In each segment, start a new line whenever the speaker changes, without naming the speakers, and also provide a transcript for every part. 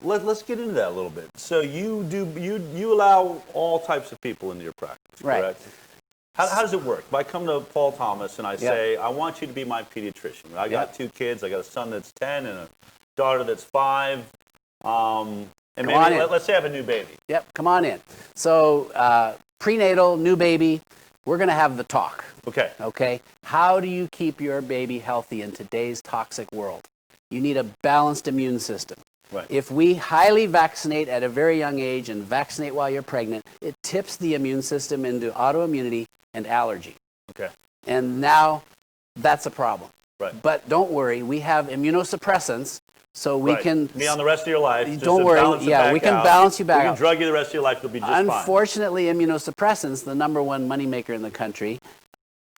let's get into that a little bit. So you allow all types of people into your practice, correct?
Right.
How does it work? If I come to Paul Thomas and I say, I want you to be my pediatrician. I got 2 kids. I got a son that's 10 and a daughter that's 5. And maybe let's say I have a new baby.
Yep, come on in. So prenatal, new baby, we're going to have the talk.
Okay.
Okay? How do you keep your baby healthy in today's toxic world? You need a balanced immune system.
Right.
If we highly vaccinate at a very young age and vaccinate while you're pregnant, it tips the immune system into autoimmunity and allergy.
Okay.
And now that's a problem.
Right.
But don't worry, we have immunosuppressants, so we can
be on the rest of your life.
Don't worry. We can balance you back out.
We can drug you the rest of your life. You'll be just fine.
Unfortunately, immunosuppressants, the #1 moneymaker in the country,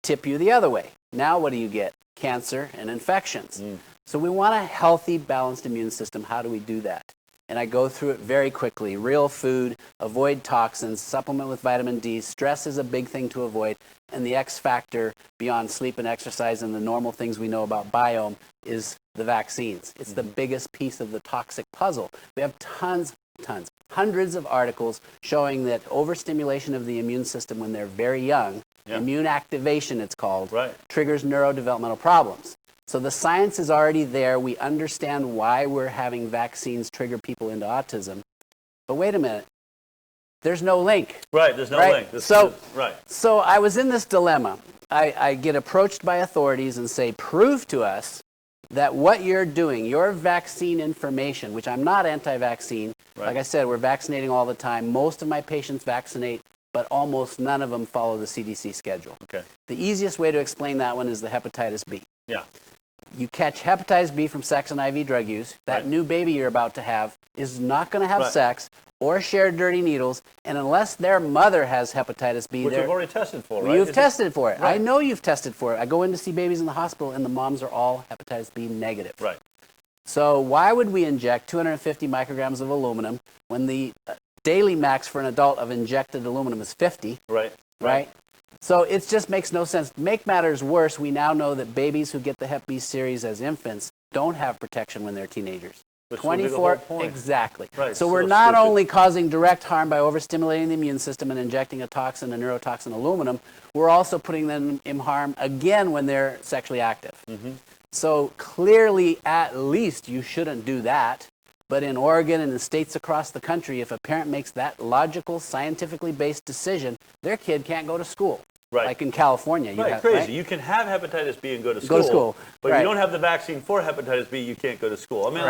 tip you the other way. Now what do you get? Cancer and infections. So we want a healthy, balanced immune system. How do we do that? And I go through it very quickly. Real food, avoid toxins, supplement with vitamin D. Stress is a big thing to avoid. And the X factor, beyond sleep and exercise and the normal things we know about biome, is the vaccines. It's the biggest piece of the toxic puzzle. We have hundreds of articles showing that overstimulation of the immune system when they're very young, immune activation it's called, triggers neurodevelopmental problems. So the science is already there. We understand why we're having vaccines trigger people into autism. But wait a minute. There's no link.
Right, there's no link.
So I was in this dilemma. I get approached by authorities and say, prove to us that what you're doing, your vaccine information, which I'm not anti-vaccine. Like I said, we're vaccinating all the time. Most of my patients vaccinate, but almost none of them follow the CDC schedule.
Okay.
The easiest way to explain that one is the hepatitis B.
Yeah.
You catch hepatitis B from sex and IV drug use. That new baby you're about to have is not going to have sex or share dirty needles, and unless their mother has hepatitis B,
which you've already tested for, right?
You've tested for it. I know you've tested for it. I go in to see babies in the hospital, and the moms are all hepatitis B negative.
Right.
So why would we inject 250 micrograms of aluminum when the daily max for an adult of injected aluminum is 50? Right. So it just makes no sense. To make matters worse, we now know that babies who get the Hep B series as infants don't have protection when they're teenagers. 24, exactly.
Right,
so we're not only causing direct harm by overstimulating the immune system and injecting a toxin, a neurotoxin, aluminum, we're also putting them in harm again when they're sexually active. So clearly, at least, you shouldn't do that. But in Oregon and in states across the country, if a parent makes that logical, scientifically based decision, their kid can't go to school.
Right.
Like in California.
Crazy. You can have hepatitis B and go to school. But if you don't have the vaccine for hepatitis B, you can't go to school. I mean,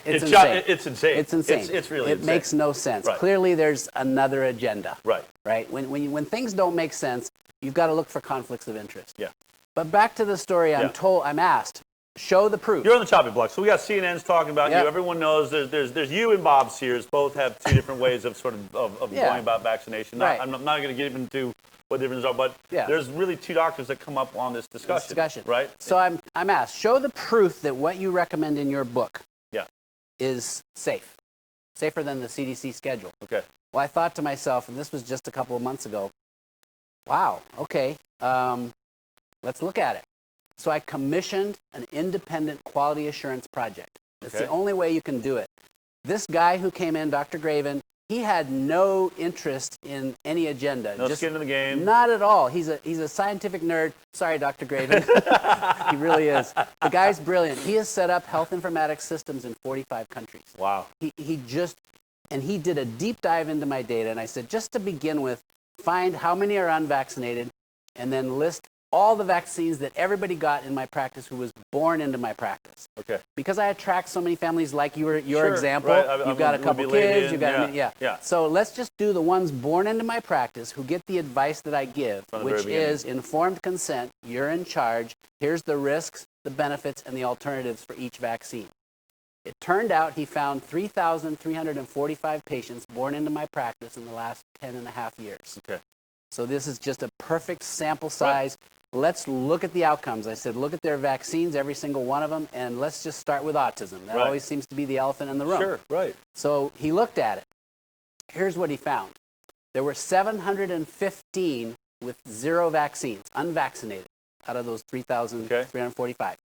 it's insane.
It's insane.
It's insane.
It's really insane.
It makes no sense. Clearly, there's another agenda. Right. When things don't make sense, you've got to look for conflicts of interest.
Yeah.
But back to the story, I'm asked, show the proof.
You're on the chopping block. So we got CNN's talking about you. Everyone knows there's you and Bob Sears. Both have 2 different ways of going about vaccination. I'm not going to get into what the differences are, but there's really 2 doctors that come up on this discussion. Right?
So I'm asked, show the proof that what you recommend in your book is safe. Safer than the CDC schedule.
Okay.
Well, I thought to myself, and this was just a couple of months ago, wow, okay, let's look at it. So I commissioned an independent quality assurance project. It's the only way you can do it. This guy who came in, Dr. Graven, he had no interest in any agenda.
No skin in the game.
Not at all. He's a scientific nerd. Sorry, Dr. Graven. He really is. The guy's brilliant. He has set up health informatics systems in 45 countries.
Wow.
He did a deep dive into my data, and I said, just to begin with, find how many are unvaccinated, and then list all the vaccines that everybody got in my practice who was born into my practice.
Okay.
Because I attract so many families like your example.
Right.
You've got a couple kids. So let's just do the ones born into my practice who get the advice that I give, which is informed consent. You're in charge. Here's the risks, the benefits, and the alternatives for each vaccine. It turned out he found 3,345 patients born into my practice in the last 10 and a half years.
Okay.
So this is just a perfect sample size. Let's look at the outcomes. I said, look at their vaccines, every single one of them, and let's just start with autism. That always seems to be the elephant in the room.
Sure, right.
So he looked at it. Here's what he found. There were 715 with 0 vaccines, unvaccinated, out of those 3,345.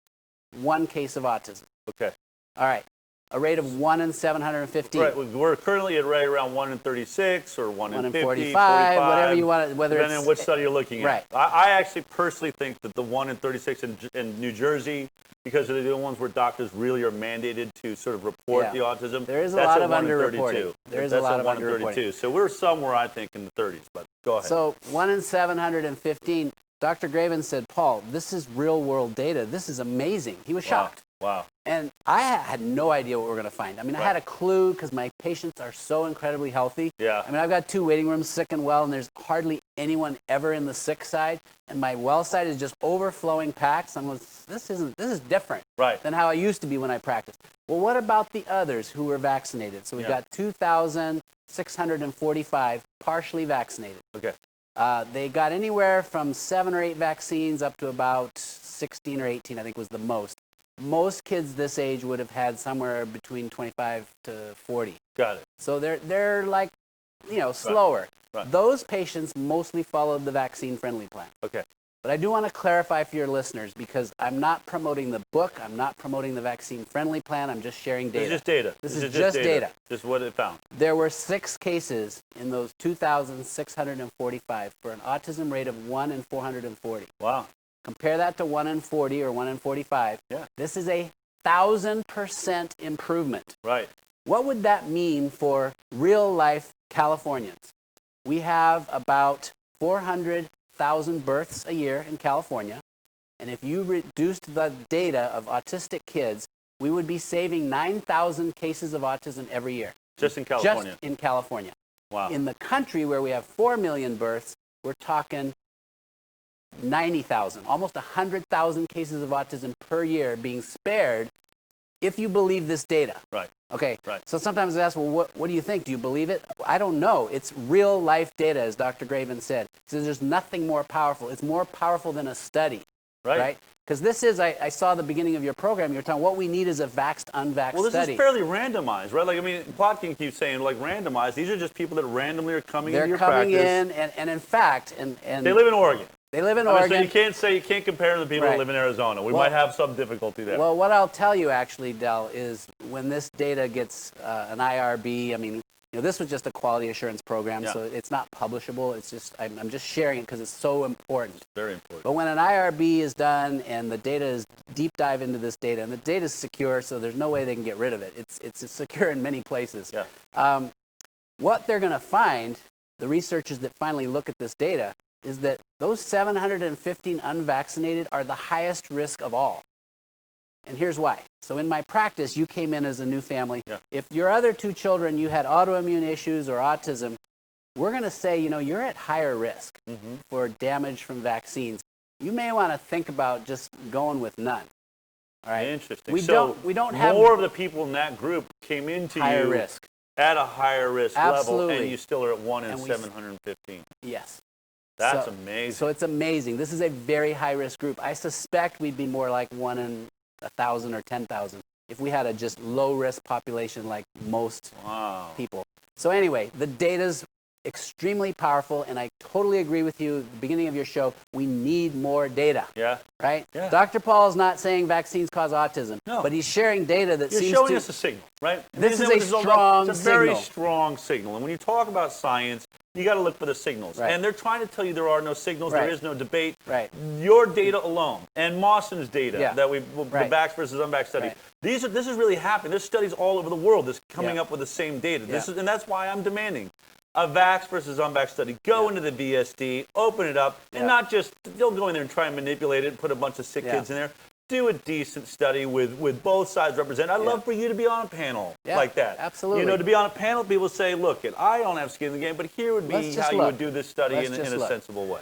1 case of autism.
Okay.
All right. a rate of 1 in 715.
Right. We're currently at right around 1 in 36 or 1 in 50,
45, whatever you want,
depending on which study you're looking at.
Right.
I actually personally think that the 1 in 36 in New Jersey, because they're the ones where doctors really are mandated to sort of report the autism.
There is a lot of underreporting. There is a lot of underreporting.
So we're somewhere, I think, in the 30s, but go ahead.
So 1 in 715, Dr. Graven said, Paul, this is real-world data. This is amazing. He was shocked.
Wow.
And I had no idea what we were going to find. I mean, I had a clue because my patients are so incredibly healthy.
Yeah.
I mean, I've got 2 waiting rooms, sick and well, and there's hardly anyone ever in the sick side. And my well side is just overflowing packs. I'm like, this is different than how I used to be when I practiced. Well, what about the others who were vaccinated? So we've got 2,645 partially vaccinated.
Okay.
They got anywhere from 7 or 8 vaccines up to about 16 or 18, I think was the most. Most kids this age would have had somewhere between 25 to 40.
Got it.
So they're like, slower.
Right.
Those patients mostly followed the vaccine-friendly plan.
Okay.
But I do want to clarify for your listeners, because I'm not promoting the book, I'm not promoting the vaccine-friendly plan, I'm just sharing data.
This is just data.
This is just data.
Just what it found.
There were 6 cases in those 2,645 for an autism rate of 1 in 440.
Wow.
Compare that to 1 in 40 or 1 in 45.
Yeah.
This is a 1,000% improvement.
Right.
What would that mean for real-life Californians? We have about 400,000 births a year in California, and if you reduced the data of autistic kids, we would be saving 9,000 cases of autism every year.
Just in California?
Just in California.
Wow.
In the country where we have 4 million births, we're talking 90,000, almost 100,000 cases of autism per year being spared if you believe this data.
Right.
Okay.
Right.
So sometimes I ask, well, what do you think? Do you believe it? I don't know. It's real life data, as Dr. Graven said. He says there's nothing more powerful. It's more powerful than a study. Right? Because this is, I saw the beginning of your program, you're talking, what we need is a vaxxed, unvaxxed study.
Well, this is fairly randomized, right? Like, I mean, Plotkin keeps saying, like, randomized. These are just people that randomly are coming into your practice.
They're coming in, and in fact, and
they live in Oregon.
They live in Oregon.
So you can't compare them to people that live in Arizona. We might have some difficulty there.
Well, what I'll tell you actually, Del, is when this data gets an IRB, I mean, this was just a quality assurance program, so it's not publishable. It's just, I'm just sharing it because it's so important.
Very important.
But when an IRB is done and the data is deep dive into this data, and the data is secure, so there's no way they can get rid of it. It's secure in many places.
Yeah.
What they're going to find, the researchers that finally look at this data, is that those 715 unvaccinated are the highest risk of all. And here's why. So in my practice, you came in as a new family. Yeah. If your other 2 children, you had autoimmune issues or autism, we're going to say, you're at higher risk for damage from vaccines. You may want to think about just going with none. All right.
Interesting.
We don't have
more of the people in that group came into
higher risk.
At a higher risk
Absolutely.
level, and you still are at 1 in 715.
Yes.
That's amazing.
So it's amazing. This is a very high-risk group. I suspect we'd be more like 1 in 1,000 or 10,000 if we had a just low-risk population like most people. So anyway, the data's extremely powerful, and I totally agree with you at the beginning of your show. We need more data.
Yeah.
Right?
Yeah.
Dr. Paul is not saying vaccines cause autism, but he's sharing data that seems to...
You're showing us a signal, right?
This is a strong signal.
It's a very strong signal. And when you talk about science, you got to look for the signals.
Right.
And they're trying to tell you there are no signals, there is no debate.
Right.
Your data alone, and Mawson's data, the vax versus unvax study,
Right.
this is really happening. There's studies all over the world that's coming up with the same data. And that's why I'm demanding a vax versus unvax study. Go into the VSD, open it up, and not just, don't go in there and try and manipulate it and put a bunch of sick kids in there. Do a decent study with both sides represented. I'd love for you to be on a panel like that.
Absolutely.
To be on a panel, people say, look, I don't have skin in the game, but here would be how you would do this study in a sensible way.